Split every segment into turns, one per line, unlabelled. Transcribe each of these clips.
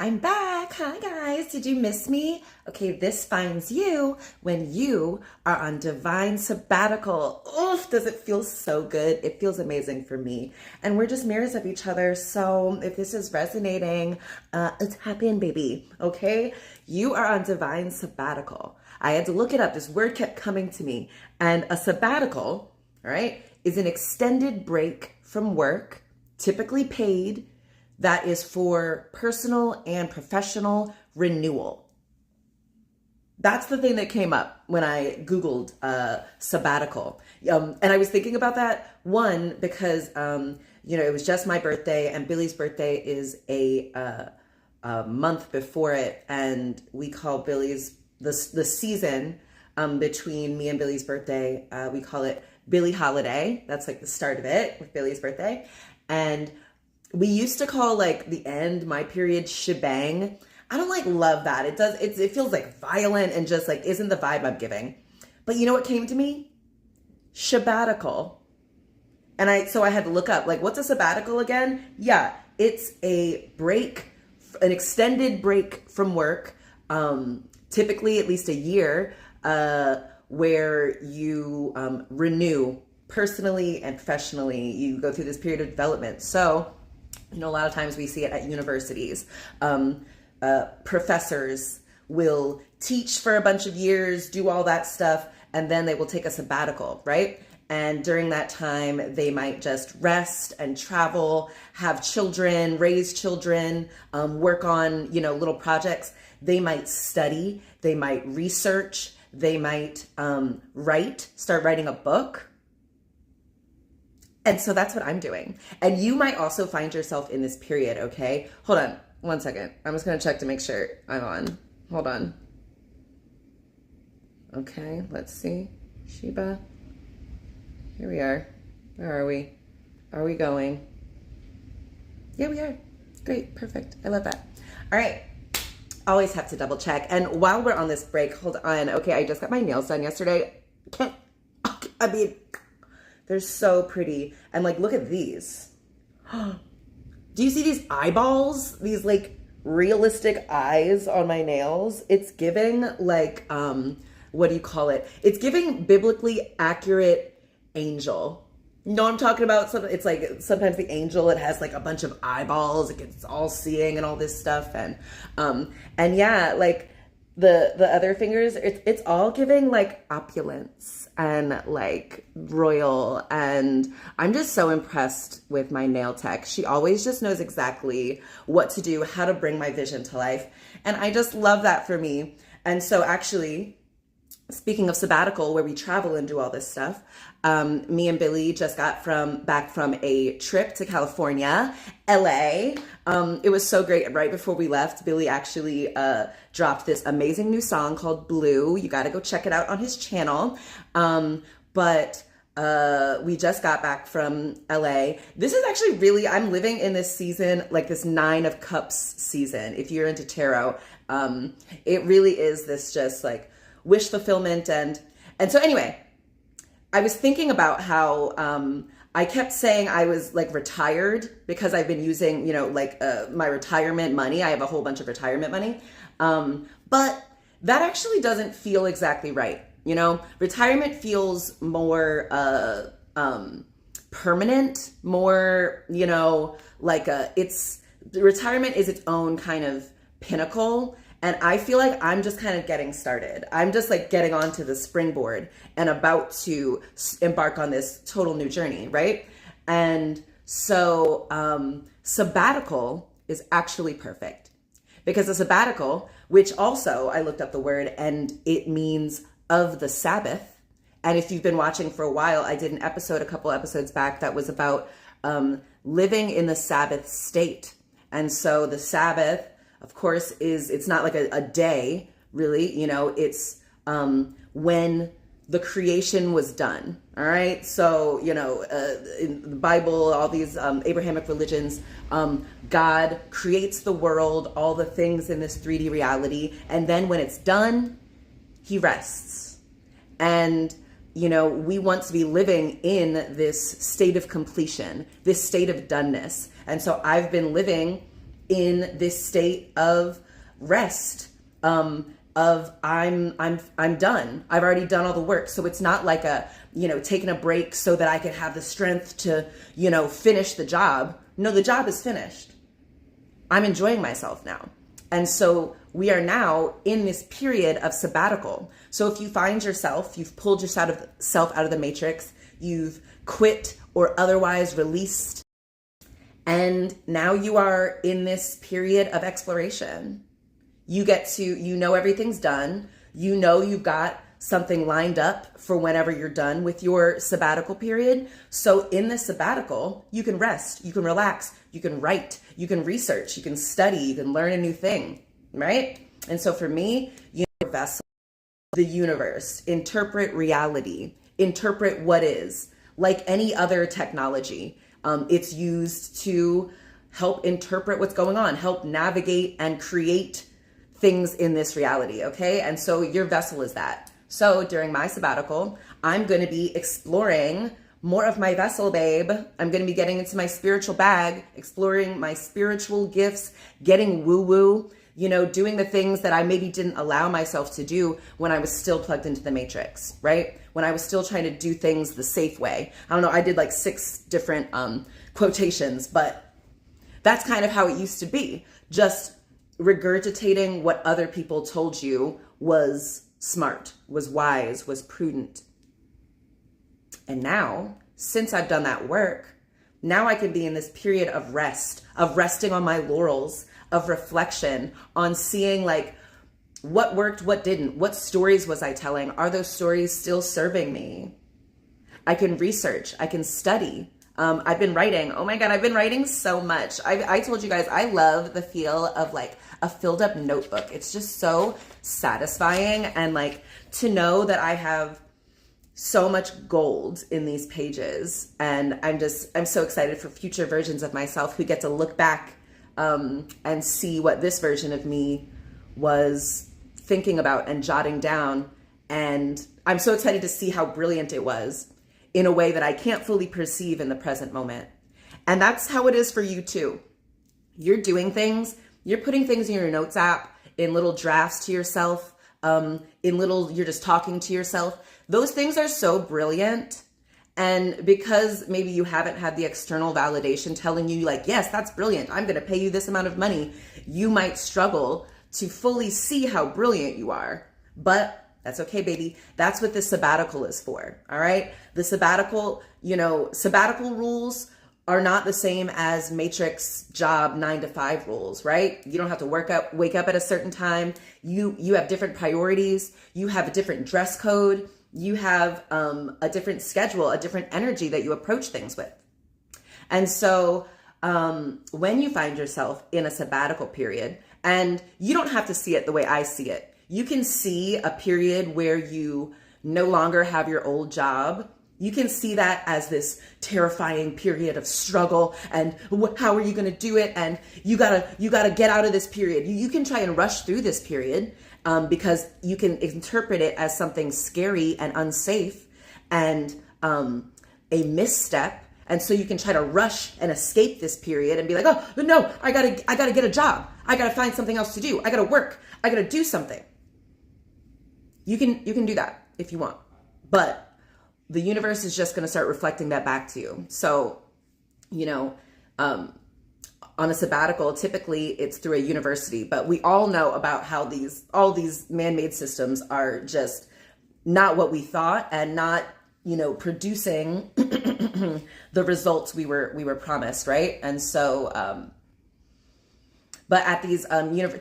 I'm back. Hi guys. Did you miss me? Okay, this finds you when you are on divine sabbatical. Oof, does it feel so good? It feels amazing for me. And we're just mirrors of each other. So if this is resonating, tap in, baby. Okay? You are on divine sabbatical. I had to look it up. This word kept coming to me. And a sabbatical, all right, is an extended break from work, typically paid, that is for personal and professional renewal. That's the thing that came up when I Googled sabbatical. And I was thinking about that, one, because, it was just my birthday and Billy's birthday is a month before it. And we call Billy's, the season between me and Billy's birthday, we call it Billy Holiday. That's like the start of it with Billy's birthday. And we used to call like the end, my period, shebang. I don't love that. It feels like violent and just like isn't the vibe I'm giving. But you know what came to me? Sabbatical. And so I had to look up, like, what's a sabbatical again? Yeah, it's a break, an extended break from work, typically at least a year, where you renew personally and professionally. You go through this period of development. So, a lot of times we see it at universities. Professors will teach for a bunch of years, do all that stuff, and then they will take a sabbatical, right? And during that time, they might just rest and travel, have children, raise children, work on, little projects. They might study, they might research, they might start writing a book. And so that's what I'm doing. And you might also find yourself in this period, okay? Hold on 1 second. I'm just going to check to make sure I'm on. Hold on. Okay, let's see. Sheba. Here we are. Where are we? Are we going? Yeah, we are. Great. Perfect. I love that. All right. Always have to double check. And while we're on this break, hold on. Okay, I just got my nails done yesterday. They're so pretty. And look at these. Do you see these eyeballs? These realistic eyes on my nails? It's giving what do you call it? It's giving biblically accurate angel. You know what I'm talking about? It's like sometimes the angel, it has a bunch of eyeballs. It gets all seeing and all this stuff. And yeah, the other fingers, it's all giving opulence and royal. And I'm just so impressed with my nail tech. She always just knows exactly what to do, how to bring my vision to life. And I just love that for me. And so actually, speaking of sabbatical, where we travel and do all this stuff, me and Billy just got back from a trip to California, LA. It was so great. Right before we left, Billy actually dropped this amazing new song called Blue. You got to go check it out on his channel. But we just got back from LA. This is actually really, I'm living in this season, this 9 of Cups season. If you're into tarot, it really is this just wish fulfillment. And so anyway, I was thinking about how I kept saying I was retired because I've been using, my retirement money. I have a whole bunch of retirement money. But that actually doesn't feel exactly right. Retirement feels more permanent, more, retirement is its own kind of pinnacle. And I feel like I'm just kind of getting started. I'm just getting onto the springboard and about to embark on this total new journey, right? And so sabbatical is actually perfect because a sabbatical, which also I looked up the word and it means of the Sabbath. And if you've been watching for a while, I did an episode a couple episodes back that was about living in the Sabbath state. And so the Sabbath, of course, it's not a day, really. It's when the creation was done. All right. So, in the Bible, all these Abrahamic religions, God creates the world, all the things in this 3D reality. And then when it's done, he rests. And, we want to be living in this state of completion, this state of doneness. And so I've been living in this state of rest, of I'm done. I've already done all the work. So it's not like taking a break so that I could have the strength to, finish the job. No, the job is finished. I'm enjoying myself now. And so we are now in this period of sabbatical. So if you find yourself, you've pulled yourself out of the matrix, you've quit or otherwise released, and now you are in this period of exploration. You get to, everything's done. You've got something lined up for whenever you're done with your sabbatical period. So in this sabbatical, you can rest, you can relax, you can write, you can research, you can study, you can learn a new thing, right? And so for me, vessel, the universe, interpret reality, interpret what is, like any other technology. It's used to help interpret what's going on, help navigate and create things in this reality, okay? And so your vessel is that. So during my sabbatical, I'm going to be exploring more of my vessel, babe. I'm going to be getting into my spiritual bag, exploring my spiritual gifts, getting woo-woo, doing the things that I maybe didn't allow myself to do when I was still plugged into the matrix, right? When I was still trying to do things the safe way. I don't know, I did like 6 different quotations, but that's kind of how it used to be. Just regurgitating what other people told you was smart, was wise, was prudent. And now, since I've done that work, now I can be in this period of rest, of resting on my laurels, of reflection, on seeing like what worked, what didn't, what stories was I telling? Are those stories still serving me? I can research, I can study. I've been writing. Oh my God, I've been writing so much. I told you guys, I love the feel of like a filled up notebook. It's just so satisfying. And like to know that I have so much gold in these pages. And I'm so excited for future versions of myself who get to look back and see what this version of me was thinking about and jotting down. And I'm so excited to see how brilliant it was in a way that I can't fully perceive in the present moment. And that's how it is for you too. You're doing things, you're putting things in your notes app, in little drafts to yourself, you're just talking to yourself. Those things are so brilliant. And because maybe you haven't had the external validation telling you like, yes, that's brilliant, I'm gonna pay you this amount of money, you might struggle to fully see how brilliant you are. But that's okay, baby. That's what this sabbatical is for, all right? The sabbatical, sabbatical rules are not the same as matrix job 9-to-5 rules, right? You don't have to wake up at a certain time. You have different priorities. You have a different dress code. You have a different schedule, a different energy that you approach things with. And so when you find yourself in a sabbatical period, and you don't have to see it the way I see it, you can see a period where you no longer have your old job. You can see that as this terrifying period of struggle and how are you going to do it? And you gotta get out of this period. You can try and rush through this period because you can interpret it as something scary and unsafe and a misstep. And so you can try to rush and escape this period and be like, oh no, I gotta get a job. I gotta find something else to do. I gotta work. I gotta do something. You can do that if you want, but the universe is just going to start reflecting that back to you. So, on a sabbatical, typically it's through a university, but we all know about how all these man-made systems are just not what we thought and not, producing the results we were promised, right? And so, but at these,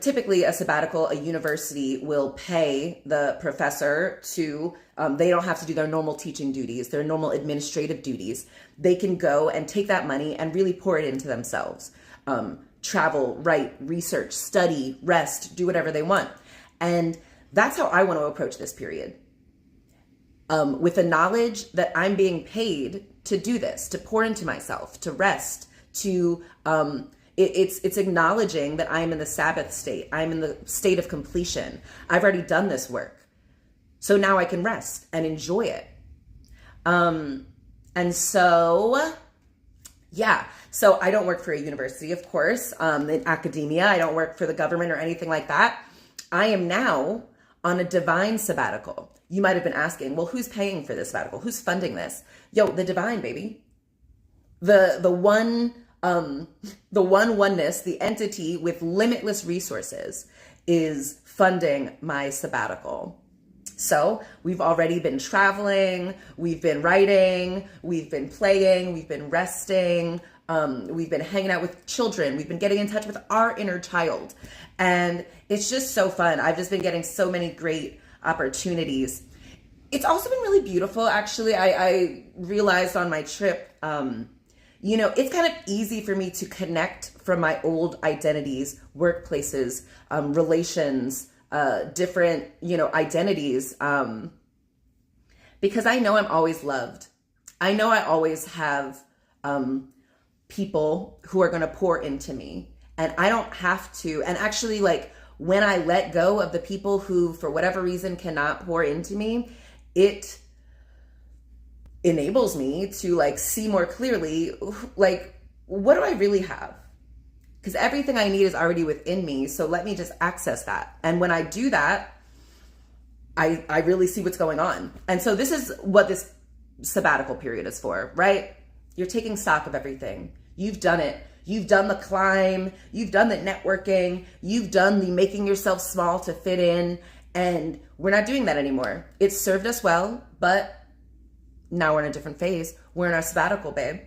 typically a sabbatical, a university will pay the professor to, they don't have to do their normal teaching duties, their normal administrative duties. They can go and take that money and really pour it into themselves. Travel, write, research, study, rest, do whatever they want. And that's how I want to approach this period. With the knowledge that I'm being paid to do this, to pour into myself, to rest, to, it's acknowledging that I'm in the Sabbath state. I'm in the state of completion. I've already done this work. So now I can rest and enjoy it. And so Yeah. So I don't work for a university, of course, in academia. I don't work for the government or anything like that. I am now on a divine sabbatical. You might have been asking, well, who's paying for this sabbatical? Who's funding this? Yo, the divine, baby. The one oneness, the entity with limitless resources is funding my sabbatical. So we've already been traveling, we've been writing, we've been playing, we've been resting, we've been hanging out with children, we've been getting in touch with our inner child. And it's just so fun. I've just been getting so many great opportunities. It's also been really beautiful, actually. I realized on my trip, it's kind of easy for me to connect from my old identities, workplaces, relations, different, identities, because I know I'm always loved. I know I always have people who are going to pour into me, and I don't have to. And actually, like, when I let go of the people who, for whatever reason, cannot pour into me, it enables me to like see more clearly, like, what do I really have? Because everything I need is already within me. So let me just access that. And when I do that, I really see what's going on. And so this is what this sabbatical period is for, right? You're taking stock of everything. You've done it. You've done the climb. You've done the networking. You've done the making yourself small to fit in. And we're not doing that anymore. It served us well, but now we're in a different phase. We're in our sabbatical, babe.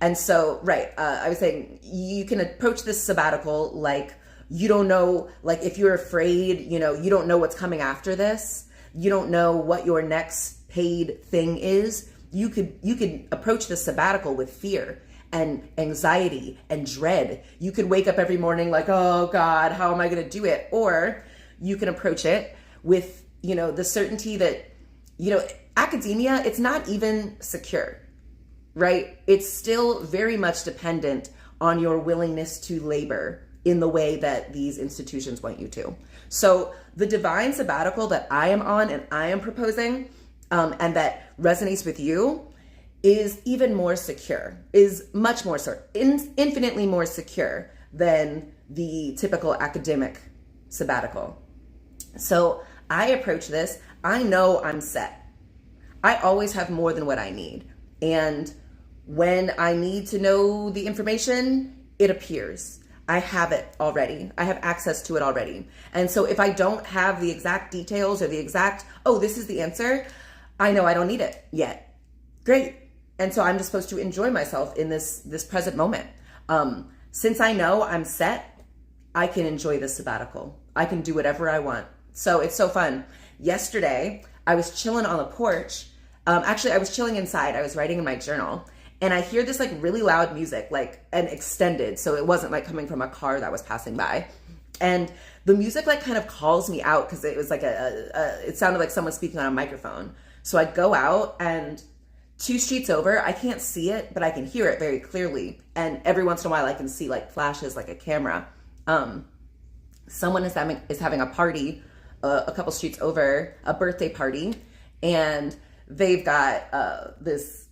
And so, right, I was saying you can approach this sabbatical like you don't know, like if you're afraid, you don't know what's coming after this. You don't know what your next paid thing is. You could approach the sabbatical with fear and anxiety and dread. You could wake up every morning like, oh God, how am I going to do it? Or you can approach it with, the certainty that, academia, it's not even secure, right? It's still very much dependent on your willingness to labor in the way that these institutions want you to. So the divine sabbatical that I am on and I am proposing, and that resonates with you, is even more secure, is much more, infinitely more secure than the typical academic sabbatical. So I approach this, I know I'm set. I always have more than what I need. And when I need to know the information, it appears. I have it already. I have access to it already. And so if I don't have the exact details or the exact, this is the answer, I know I don't need it yet. Great. And so I'm just supposed to enjoy myself in this present moment. Since I know I'm set, I can enjoy this sabbatical. I can do whatever I want. So it's so fun. Yesterday, I was chilling on the porch. Actually, I was chilling inside. I was writing in my journal. And I hear this like really loud music, like an extended. So it wasn't like coming from a car that was passing by. And the music like kind of calls me out because it was like it sounded like someone speaking on a microphone. So I go out, and 2 streets over, I can't see it, but I can hear it very clearly. And every once in a while I can see like flashes, like a camera. Someone is having a party a couple streets over, a birthday party. And they've got this,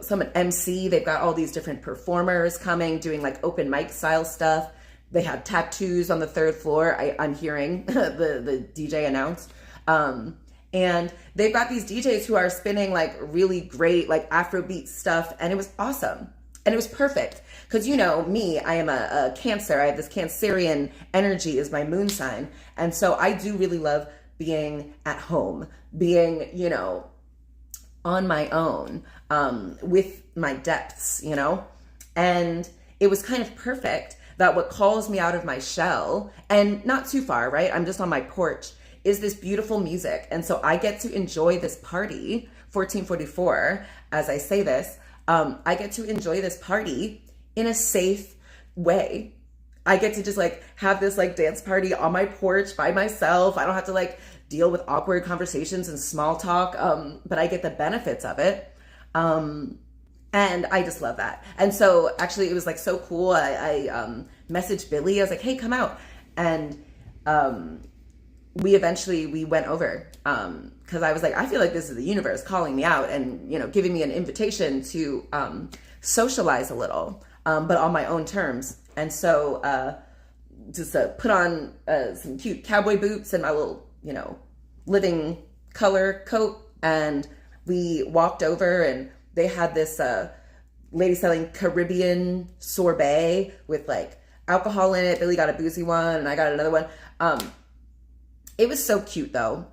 some MC. They've got all these different performers coming, doing like open mic style stuff. They have tattoos on the 3rd floor. I'm hearing the DJ announce. And they've got these DJs who are spinning like really great, like Afrobeat stuff. And it was awesome. And it was perfect. Because me, I am a Cancer. I have this Cancerian energy is my moon sign. And so I do really love being at home, being, on my own, with my depths, and it was kind of perfect that what calls me out of my shell, and not too far, right? I'm just on my porch, is this beautiful music. And so I get to enjoy this party, 1444, as I say this, I get to enjoy this party in a safe way. I get to just like have this like dance party on my porch by myself. I don't have to like deal with awkward conversations and small talk, but I get the benefits of it. And I just love that. And so actually it was like so cool. I messaged Billy. I was like, hey, come out. And we went over, because I was like, I feel like this is the universe calling me out and, you know, giving me an invitation to socialize a little, but on my own terms. And so just put on some cute cowboy boots and my little, you know, living color coat, and we walked over, and they had this lady selling Caribbean sorbet with like alcohol in it. Billy got a boozy one and I got another one. It was so cute though.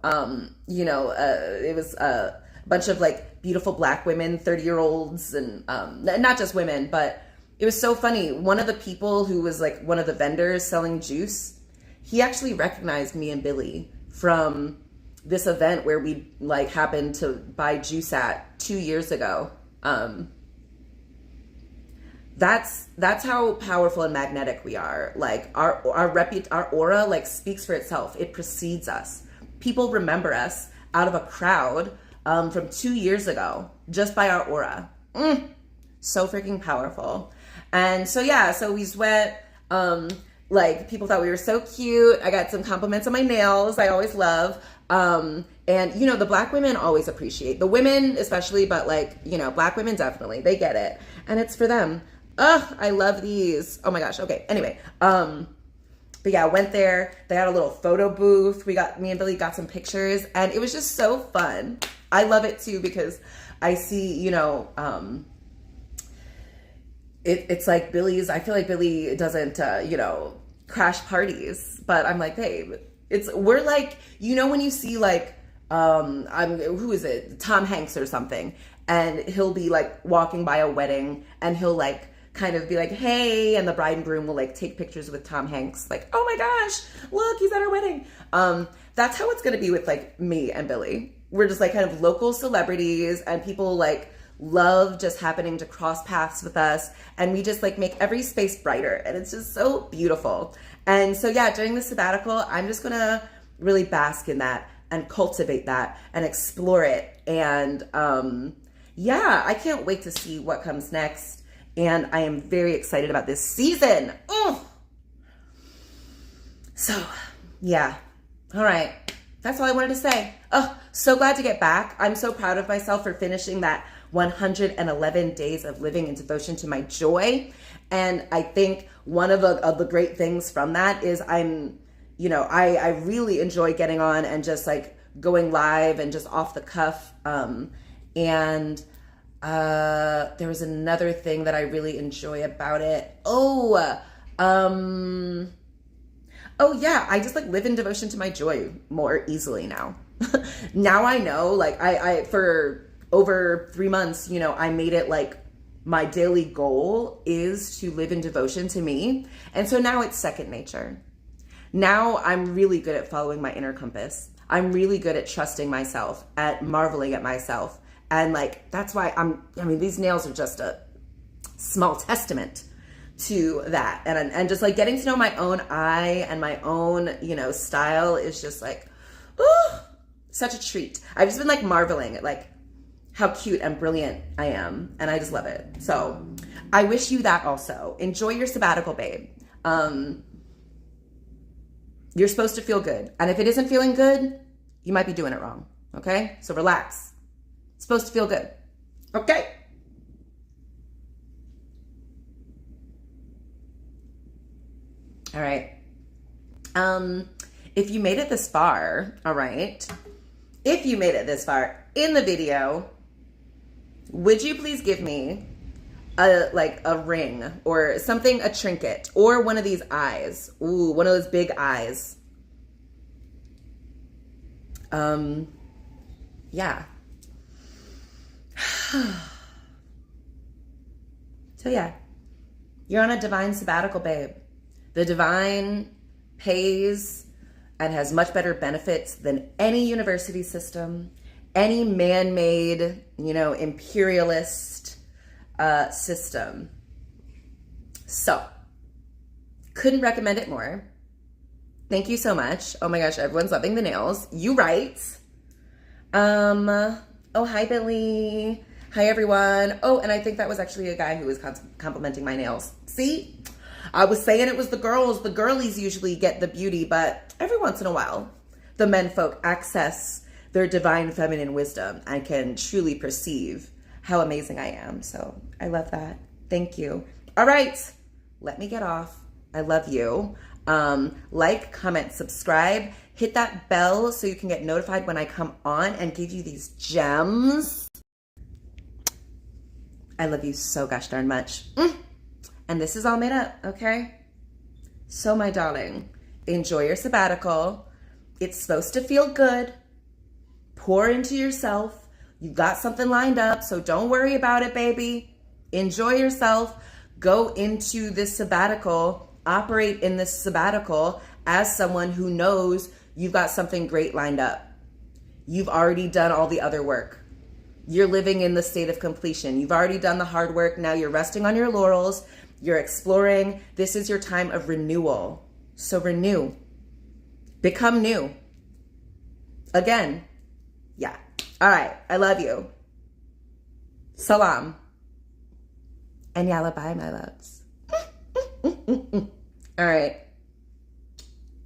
You know, it was a bunch of like beautiful black women, 30-year-olds, and not just women, but it was so funny. One of the people who was like one of the vendors selling juice, he actually recognized me and Billy from this event where we like happened to buy juice at 2 years ago. That's how powerful and magnetic we are. Like our aura like speaks for itself. It precedes us. People remember us out of a crowd from 2 years ago just by our aura. So freaking powerful. And so yeah, so we went. Like people thought we were so cute. I got some compliments on my nails. I always love. And you know, the black women always appreciate, the women especially, but like, you know, black women definitely, they get it, and it's for them. Ugh, I love these. Oh my gosh. Okay. Anyway, but yeah, I went there. They had a little photo booth. Me and Billy got some pictures, and it was just so fun. I love it too, because I see, you know, it's like I feel like Billy doesn't, you know, crash parties, but I'm like, babe, we're like, you know, when you see like, who is it? Tom Hanks or something. And he'll be like walking by a wedding, and he'll like kind of be like, hey, and the bride and groom will like take pictures with Tom Hanks. Like, oh my gosh, look, he's at our wedding. That's how it's going to be with like me and Billy. We're just like kind of local celebrities, and people like love just happening to cross paths with us, and we just like make every space brighter, and it's just so beautiful. And so yeah, during the sabbatical, I'm just gonna really bask in that and cultivate that and explore it. And yeah, I can't wait to see what comes next, and I am very excited about this season. So yeah, all right, that's all I wanted to say. Oh, so glad to get back. I'm so proud of myself for finishing that 111 days of living in devotion to my joy. And I think one of the great things from that is I really enjoy getting on and just like going live and just off the cuff. And there was another thing that I really enjoy about it. Oh yeah, I just like live in devotion to my joy more easily now. Now I know, like I for over 3 months, you know, I made it like my daily goal is to live in devotion to me. And so now it's second nature. Now I'm really good at following my inner compass. I'm really good at trusting myself, at marveling at myself. And like, that's why these nails are just a small testament to that. And just like getting to know my own eye and my own, you know, style is just like, ooh, such a treat. I've just been like marveling at like how cute and brilliant I am, and I just love it. So I wish you that also. Enjoy your sabbatical, babe. You're supposed to feel good, and if it isn't feeling good, you might be doing it wrong, okay? So relax. It's supposed to feel good, okay? All right. If you made it this far, all right, if you made it this far in the video, would you please give me a ring or something, a trinket, or one of these eyes? Ooh, one of those big eyes. Yeah. So yeah, you're on a divine sabbatical, babe. The divine pays and has much better benefits than any university system, any man-made, you know, imperialist system. So, couldn't recommend it more. Thank you so much. Oh my gosh, everyone's loving the nails. You right. Oh, hi, Billy. Hi, everyone. Oh, and I think that was actually a guy who was complimenting my nails. See? I was saying it was the girls. The girlies usually get the beauty, but every once in a while, the menfolk access their divine feminine wisdom and can truly perceive how amazing I am. So I love that. Thank you. All right, let me get off. I love you. Like, comment, subscribe, hit that bell so you can get notified when I come on and give you these gems. I love you so gosh darn much. And this is all made up, okay? So my darling, enjoy your sabbatical. It's supposed to feel good. Pour into yourself. You've got something lined up, so don't worry about it, baby. Enjoy yourself. Go into this sabbatical, operate in this sabbatical as someone who knows you've got something great lined up. You've already done all the other work. You're living in the state of completion. You've already done the hard work. Now you're resting on your laurels. You're exploring. This is your time of renewal. So renew. Become new. Again. Yeah. All right. I love you. Salam. And yalla bye, my loves. All right.